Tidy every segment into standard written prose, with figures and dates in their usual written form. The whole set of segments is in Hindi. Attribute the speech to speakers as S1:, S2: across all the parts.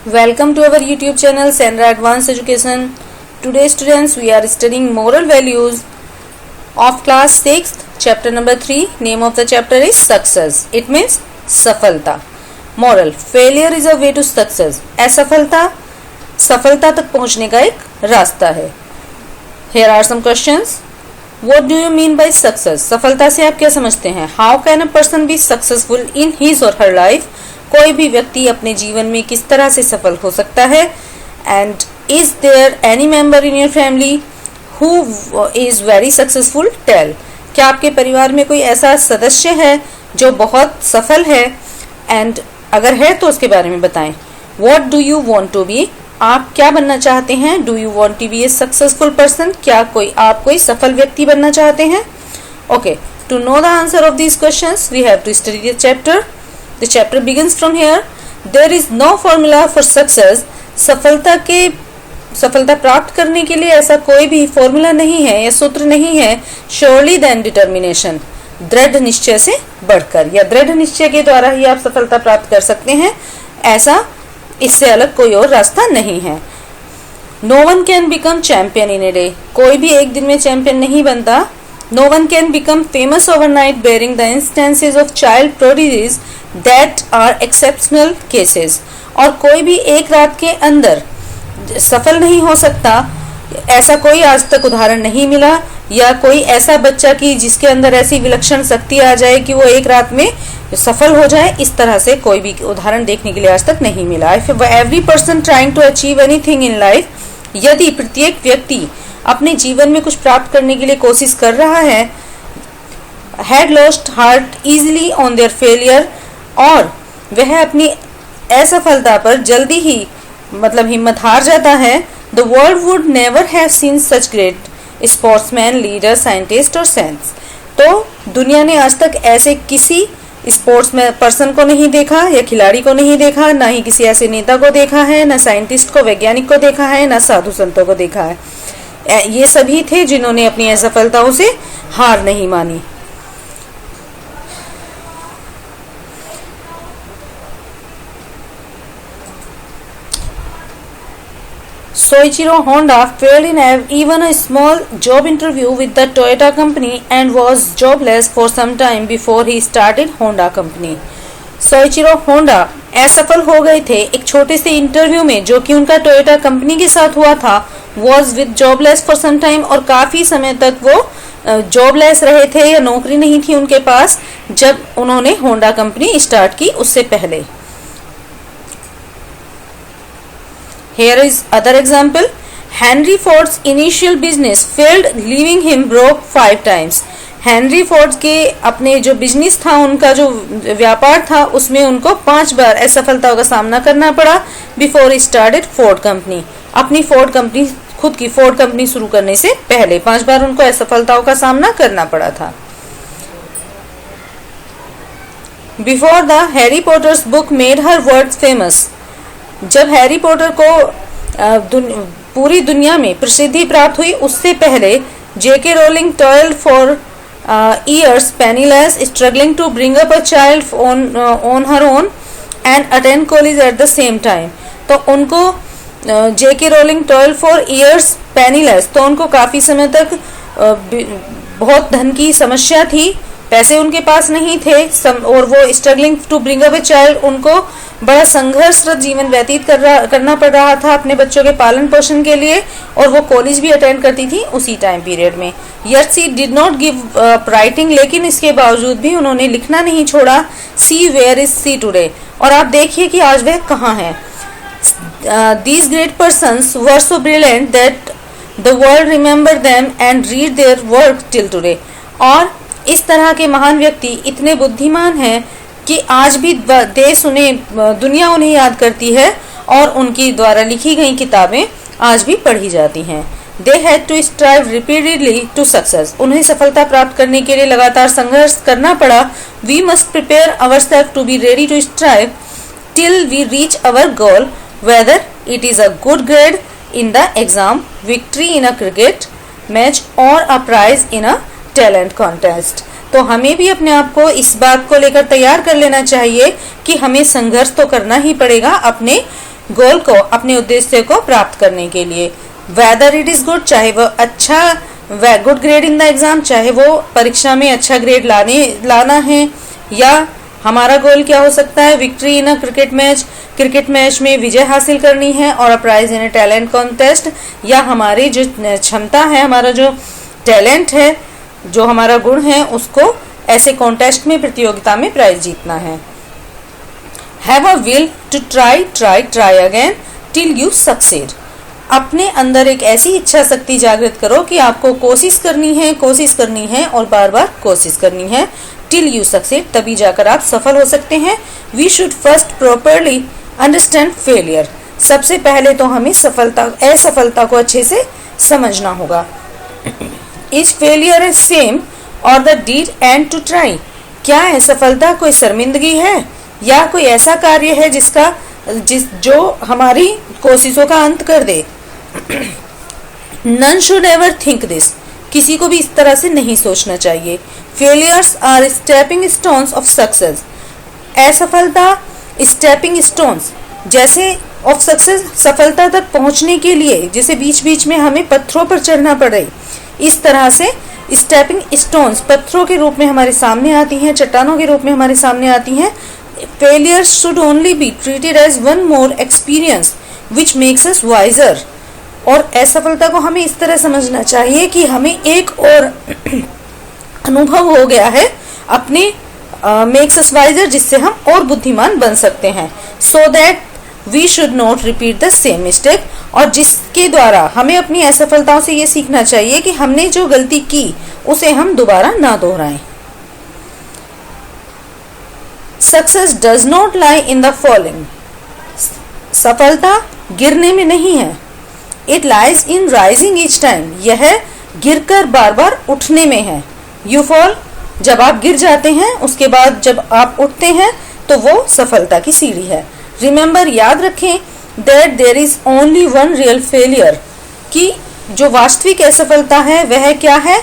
S1: Welcome to our YouTube channel Sandra Advanced Education. Today students we are studying moral values of class 6th chapter number 3. Name of the chapter is success. It means सफलता. Moral failure is a way to success. असफलता सफलता तक पहुंचने का एक रास्ता है. Here are some questions. What do you mean by success? सफलता से आप क्या समझते हैं? How can a person be successful in his or her life? कोई भी व्यक्ति अपने जीवन में किस तरह से सफल हो सकता है? And is there any member in your family who is very successful? Tell. क्या आपके परिवार में कोई ऐसा सदस्य है जो बहुत सफल है? And अगर है तो उसके बारे में बताएं. What do you want to be? आप क्या बनना चाहते हैं? Do you want to be a successful person? क्या आप कोई सफल व्यक्ति बनना चाहते हैं? Okay. To know the answer of these questions, we have to study the chapter. The chapter begins from here. There is no formula for success. सफलता प्राप्त करने के लिए ऐसा कोई भी फॉर्मूला नहीं है या सूत्र नहीं है. Surely than determination. दृढ़ निश्चय से बढ़कर या दृढ़ निश्चय के द्वारा ही आप सफलता प्राप्त कर सकते हैं. ऐसा इससे अलग कोई और रास्ता नहीं है. No one can become champion in a day. कोई भी एक दिन में चैंपियन नहीं बनता. No one can become famous overnight, bearing the instances of child prodigies that are exceptional cases. और कोई भी एक रात के अंदर सफल नहीं हो सकता. ऐसा कोई आज तक उदाहरण नहीं मिला या कोई ऐसा बच्चा कि जिसके अंदर ऐसी विलक्षण शक्ति आ जाए कि वो एक रात में सफल हो जाए. इस तरह से कोई भी उदाहरण देखने के लिए आज तक नहीं मिला. If every person trying to achieve anything in life, यदि प्रत्येक व्यक्ति अपने जीवन में कुछ प्राप्त करने के लिए कोशिश कर रहा है, had lost heart easily on their failure, और वह अपनी असफलता पर जल्दी ही हिम्मत हार जाता है, the world would never have seen such great sportsman, leader, scientist और saints. तो दुनिया ने आज तक ऐसे किसी स्पोर्ट्स में पर्सन को नहीं देखा या खिलाड़ी को नहीं देखा, ना ही किसी ऐसे नेता को देखा है, ना साइंटिस्ट को, वैज्ञानिक को देखा है, ना साधु संतों को देखा है. ये सभी थे जिन्होंने अपनी असफलताओं से हार नहीं मानी. Soichiro Honda failed in even a small job interview with the Toyota company and was jobless for some time before he started Honda company. Soichiro Honda असफल हो गए थे एक छोटे से इंटरव्यू में जो कि उनका टोयोटा कंपनी के साथ हुआ था. Was with jobless for some time, और काफी समय तक वो जॉबलेस रहे थे या नौकरी नहीं थी उनके पास जब उन्होंने होंडा कंपनी स्टार्ट की उससे पहले. Here is other example. Henry Ford's initial business failed, leaving him broke 5 times. Henry Ford के अपने जो बिजनेस था, उनका जो व्यापार था, उसमें उनको 5 बार असफलताओं का सामना करना पड़ा. बिफोर स्टार्टेड फोर्ड कंपनी, अपनी फोर्ड कंपनी, खुद की फोर्ड कंपनी शुरू करने से पहले 5 बार उनको असफलताओं का सामना करना पड़ा था. Before the Harry Potter's book made her words famous. जब हैरी पॉटर को पूरी दुनिया में प्रसिद्धि प्राप्त हुई उससे पहले J.K. Rowling toiled for years penniless, struggling to bring up a child on her own and attend college at the same time. तो उनको J.K. Rowling toiled for years penniless, तो उनको काफी समय तक बहुत धन की समस्या थी, पैसे उनके पास नहीं थे, और वो struggling to bring up a child, उनको बड़ा संघर्षरत जीवन व्यतीत करना पड़ रहा था अपने बच्चों के पालन पोषण के लिए, और वो कॉलेज भी अटेंड करती थी उसी टाइम पीरियड में. Yet she did not give up writing, लेकिन इसके बावजूद भी उन्होंने लिखना नहीं छोड़ा. सी वेयर इज सी टुडे, और आप देखिए कि आज वह कहाँ है. These great persons were so brilliant that the world remember them and read their work till today. और इस तरह के महान व्यक्ति इतने बुद्धिमान हैं कि आज भी देश उन्हें, दुनिया उन्हें याद करती है और उनकी द्वारा लिखी गई किताबें आज भी पढ़ी जाती हैं. They had to strive repeatedly to success. उन्हें सफलता प्राप्त करने के लिए लगातार संघर्ष करना पड़ा. We must prepare ourselves to be ready to strive till we reach our goal, whether it is a good grade in the exam, victory in a cricket match और a prize in a talent contest. तो हमें भी अपने आप को इस बात को लेकर तैयार कर लेना चाहिए कि हमें संघर्ष तो करना ही पड़ेगा अपने गोल को, अपने उद्देश्य को प्राप्त करने के लिए। वेदर इट इज गुड, चाहे वो अच्छा good grade in the exam, चाहे वो परीक्षा में अच्छा ग्रेड लाना है, या हमारा गोल क्या हो सकता है, victory in a cricket match में विजय हासिल करनी है, और a prize in a talent contest, या हमारी जो क्षमता है, हमारा जो टैलेंट है, जो हमारा गुण है, उसको ऐसे कॉन्टेस्ट में, प्रतियोगिता में प्राइज जीतना है। Have a will to try again till you succeed. अपने अंदर एक ऐसी इच्छा शक्ति जागृत करो कि आपको कोशिश करनी है और बार बार कोशिश करनी है। टिल यू सक्सीड, तभी जाकर आप सफल हो सकते हैं। We should first properly understand failure. सबसे पहले तो हमें असफलता को अच्छे से समझना होगा। Is failure a same or the deed end to try. क्या असफलता कोई शर्मिंदगी है या कोई ऐसा कार्य है जो हमारी कोशिशों का अंत कर दे। None should ever think this. किसी को भी इस तरह से नहीं सोचना चाहिए। Failures are stepping stones of success. असफलता stepping stones जैसे of success, सफलता तक पहुंचने के लिए जैसे बीच बीच में हमें पत्थरों पर चढ़ना पड़े, इस तरह से stepping stones पत्थरों के रूप में हमारे सामने आती हैं, चट्टानों के रूप में हमारे सामने आती हैं। Failures should only be treated as one more experience which makes us wiser. और असफलता को हमें इस तरह समझना चाहिए कि हमें एक और अनुभव हो गया है अपने मेक्स अस वाइजर, जिससे हम और बुद्धिमान बन सकते हैं। So that we should not repeat the same mistake, और जिसके द्वारा हमें अपनी असफलताओं से ये सीखना चाहिए कि हमने जो गलती की उसे हम दोबारा ना दोहराएं। Success does not lie in the falling. सफलता गिरने में नहीं है। It lies in rising each time. यह गिरकर बार बार उठने में है। यू फॉल, जब आप गिर जाते हैं उसके बाद जब आप उठते हैं तो वो सफलता की सीढ़ी है। रिमेंबर, याद रखें, that there is only one real failure, कि जो वास्तविक असफलता है वह क्या है,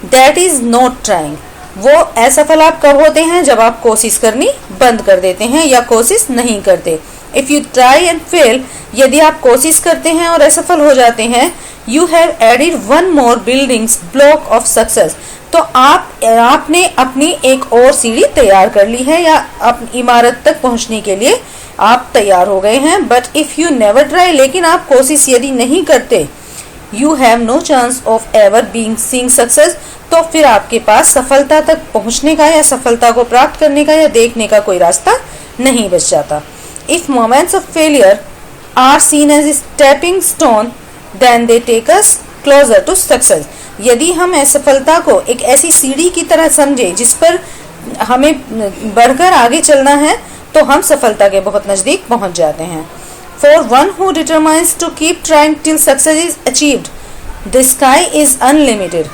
S1: दैट इज नॉट ट्राइंग। वो असफल आप कब होते हैं, जब आप कोशिश करनी बंद कर देते हैं या कोशिश नहीं करते। If you try and fail, यदि आप कोशिश करते हैं और असफल हो जाते हैं, you have added one more buildings block of success, तो आपने अपनी एक और सीढ़ी तैयार कर ली है, या अपनी इमारत तक पहुंचने के लिए आप तैयार हो गए हैं। But if you never try, लेकिन आप कोशिश यदि नहीं करते, you have no chance of ever being seeing success, तो फिर आपके पास सफलता तक पहुंचने का या सफलता को प्राप्त करने का या देखने का कोई रास्ता नहीं बच जाता। If moments of failure are seen as a stepping stone, then they take us closer to success. यदि हम असफलता को एक ऐसी सीढ़ी की तरह समझे जिस पर हमें बढ़कर आगे चलना है, तो हम सफलता के बहुत नजदीक पहुंच जाते हैं। For one who determines to keep trying till success is achieved, the sky is unlimited.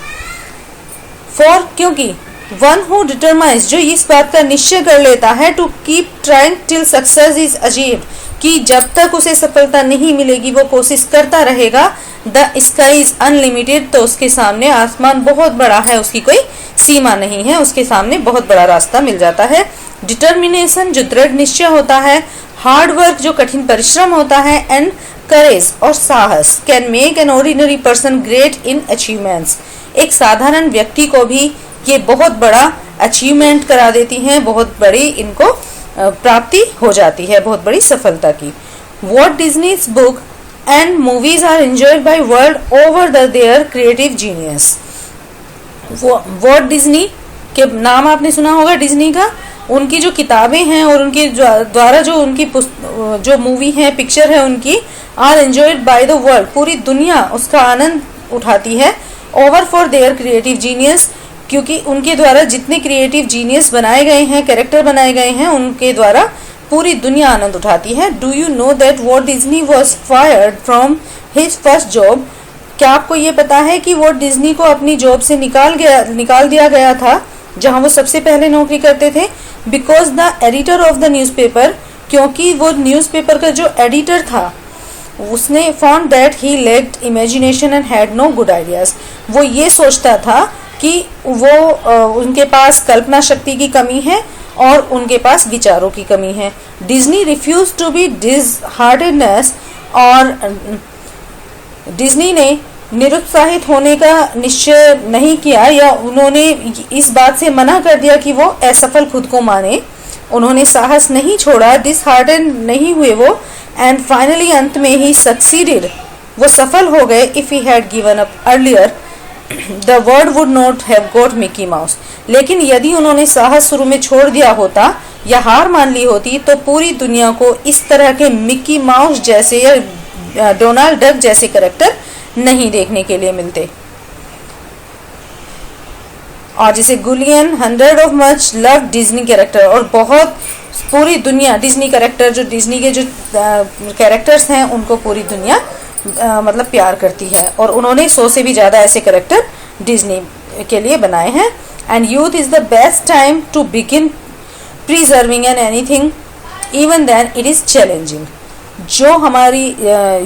S1: For क्योंकि वन हु डिटरमाइंस, जो इस बात का निश्चय कर लेता है, to keep trying till success is achieved, कि जब तक उसे सफलता नहीं मिलेगी वो कोशिश करता रहेगा। द स्काई इज अनलिमिटेड, तो उसके सामने आसमान बहुत बड़ा है, उसकी कोई सीमा नहीं है, उसके सामने बहुत बड़ा रास्ता मिल जाता है। डिटर्मिनेशन, जो दृढ़ निश्चय होता है, हार्ड वर्क, जो कठिन परिश्रम होता है, एंड करेज और साहस can make an ordinary person great in achievements. एक साधारण व्यक्ति को भी ये बहुत बड़ा अचीवमेंट करा देती हैं, बहुत बड़ी इनको प्राप्ति हो जाती है, बहुत बड़ी सफलता की। Walt Disney's book and movies are enjoyed by world over their creative genius. Walt Disney के नाम आपने सुना होगा, डिज्नी का। उनकी जो किताबें हैं और उनके द्वारा जो उनकी जो मूवी है, पिक्चर है उनकी, are enjoyed by the world, पूरी दुनिया उसका आनंद उठाती है। Over for their creative genius, क्योंकि उनके द्वारा जितने क्रिएटिव जीनियस बनाए गए हैं, कैरेक्टर बनाए गए हैं, उनके द्वारा पूरी दुनिया आनंद उठाती है। Do you know that Walt Disney was fired from his first job. क्या आपको ये पता है कि वॉल्ट डिज्नी को अपनी जॉब से निकाल दिया गया था जहां वो सबसे पहले नौकरी करते थे। Because the editor of the newspaper, क्योंकि वो न्यूज़पेपर का जो एडिटर था उसने found that he lacked imagination and had no good ideas. वो ये सोचता था कि वो उनके पास कल्पना शक्ति की कमी है और उनके पास विचारों की कमी है। डिज्नी रिफ्यूज टू बी डिसहार्टेडनेस, और डिज्नी ने निरुत्साहित होने का निश्चय नहीं किया, या उन्होंने इस बात से मना कर दिया कि वो असफल खुद को माने। उन्होंने साहस नहीं छोड़ा, डिसहार्टेड नहीं हुए वो, एंड फाइनली अंत में ही सक्सीडेड, वो सफल हो गए। If he had given up earlier the world would not have got Mickey mouse. लेकिन यदि उन्होंने साहस शुरू में छोड़ दिया होता या हार मान ली होती तो पूरी दुनिया को इस तरह के मिकी माउस जैसे या डोनाल्ड डक जैसे कैरेक्टर नहीं देखने के लिए मिलते। और जैसे गुलियन 100 of much love Disney character, और बहुत पूरी दुनिया डिज्नी कैरेक्टर, जो डिज्नी के जो कैरेक्टर्स हैं उनको पूरी दुनिया मतलब प्यार करती है, और उन्होंने 100 से भी ज़्यादा ऐसे कैरेक्टर डिज्नी के लिए बनाए हैं। And youth is the best time to begin preserving an anything even then it is challenging. जो हमारी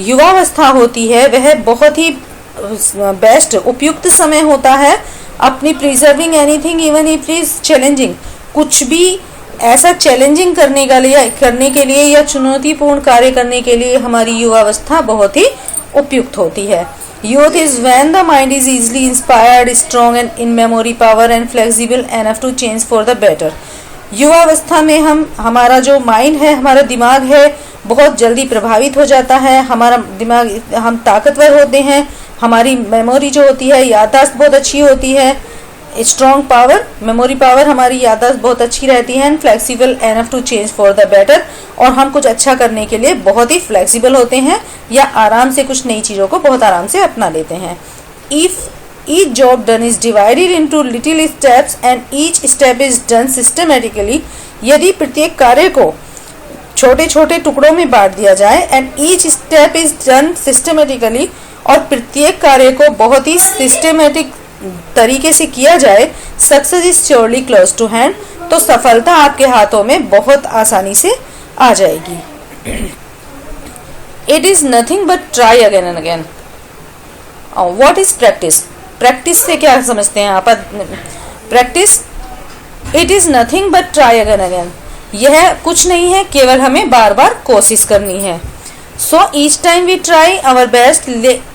S1: युवावस्था होती है वह बहुत ही बेस्ट उपयुक्त समय होता है अपनी preserving anything even if it is challenging, कुछ भी ऐसा चैलेंजिंग करने के लिए या चुनौतीपूर्ण कार्य करने के लिए हमारी युवावस्था बहुत ही उपयुक्त होती है। Youth is when the mind is easily inspired, strong and in memory power and flexible enough to change for the better. युवावस्था में हमारा जो माइंड है, हमारा दिमाग है, बहुत जल्दी प्रभावित हो जाता है। हमारा दिमाग, हम ताकतवर होते हैं, हमारी मेमोरी जो होती है, याददाश्त बहुत अच्छी होती है, स्ट्रॉन्ग पावर, मेमोरी पावर, हमारी याददाश्त बहुत अच्छी रहती है, and flexible enough to change for the better, और हम कुछ अच्छा करने के लिए बहुत ही फ्लेक्सिबल होते हैं या आराम से कुछ नई चीज़ों को बहुत आराम से अपना लेते हैं। If each job done is divided into little steps and each step is done systematically, यदि प्रत्येक कार्य को छोटे छोटे टुकड़ों में बांट दिया जाए, and each step is done systematically, और प्रत्येक कार्य को बहुत ही सिस्टमेटिक तरीके से किया जाए, success is surely close to hand, तो सफलता आपके हाथों में बहुत आसानी से आ जाएगी। It is nothing but try again and again. What is practice? Practice से क्या समझते हैं आप? Practice, it is nothing but try again again, यह कुछ नहीं है, केवल हमें बार बार कोशिश करनी है। So each time we try our best,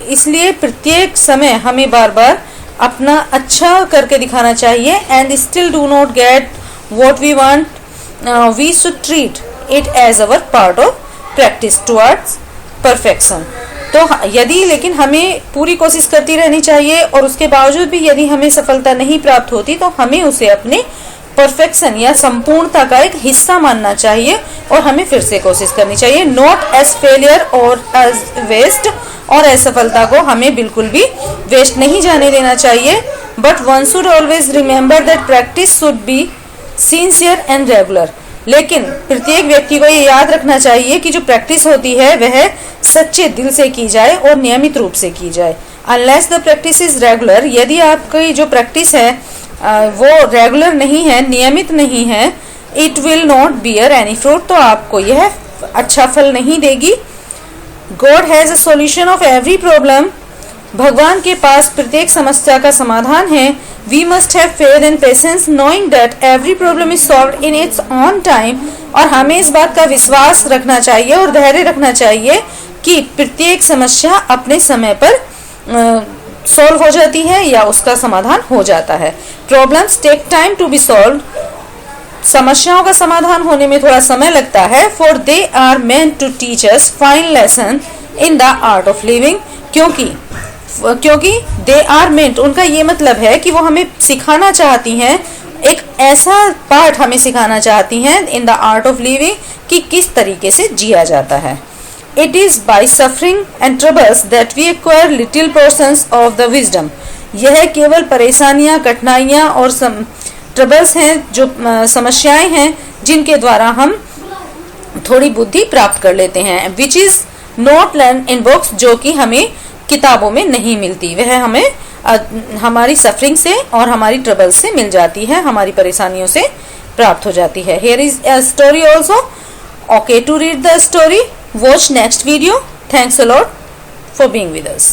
S1: इसलिए प्रत्येक समय हमें बार बार अपना अच्छा करके दिखाना चाहिए। And still do not get what we want, we should treat it as our part of practice towards perfection. तो यदि, लेकिन हमें पूरी कोशिश करती रहनी चाहिए, और उसके बावजूद भी यदि हमें सफलता नहीं प्राप्त होती तो हमें उसे अपने परफेक्शन या संपूर्णता का एक हिस्सा मानना चाहिए, और हमें फिर से कोशिश करनी चाहिए। नॉट एज फेलियर और एज वेस्ट, और असफलता को हमें बिल्कुल भी वेस्ट नहीं जाने देना चाहिए। But one should always remember that practice should be sincere and regular, लेकिन प्रत्येक व्यक्ति को ये याद रखना चाहिए कि जो प्रैक्टिस होती है वह सच्चे दिल से की जाए और नियमित रूप से की जाए। Unless the practice is regular, यदि आपकी जो प्रैक्टिस है वो रेगुलर नहीं है, नियमित नहीं है, it will not bear any fruit, तो आपको यह अच्छा फल नहीं देगी। God has a solution of every problem, भगवान के पास प्रत्येक समस्या का समाधान है। We must have faith and patience knowing that every problem is solved in its own time, और हमें इस बात का विश्वास रखना चाहिए और धैर्य रखना चाहिए कि प्रत्येक समस्या अपने समय पर सॉल्व हो जाती है या उसका समाधान हो जाता है। Problems take time to be solved, समस्याओं का समाधान होने में थोड़ा समय लगता है। For they are meant to teach us fine lesson in the art of living, क्योंकि दे आर मेंट, उनका ये मतलब है कि वो हमें सिखाना चाहती हैं, एक ऐसा पार्ट हमें सिखाना चाहती हैं in the art of living कि किस तरीके से जिया जाता है। It is by suffering and troubles that we acquire little portions of the wisdom, यह केवल परेशानियां, कठिनाइयां और ट्रबल्स हैं, जो समस्याएं हैं जिनके द्वारा हम थोड़ी बुद्धि प्राप्त कर लेते हैं। Which is not learn in books, जो कि हमें किताबों में नहीं मिलती, वह हमें हमारी सफरिंग से और हमारी ट्रबल से मिल जाती है, हमारी परेशानियों से प्राप्त हो जाती है। Here is a story also. Okay, to read the story watch next video. Thanks a lot for being with us.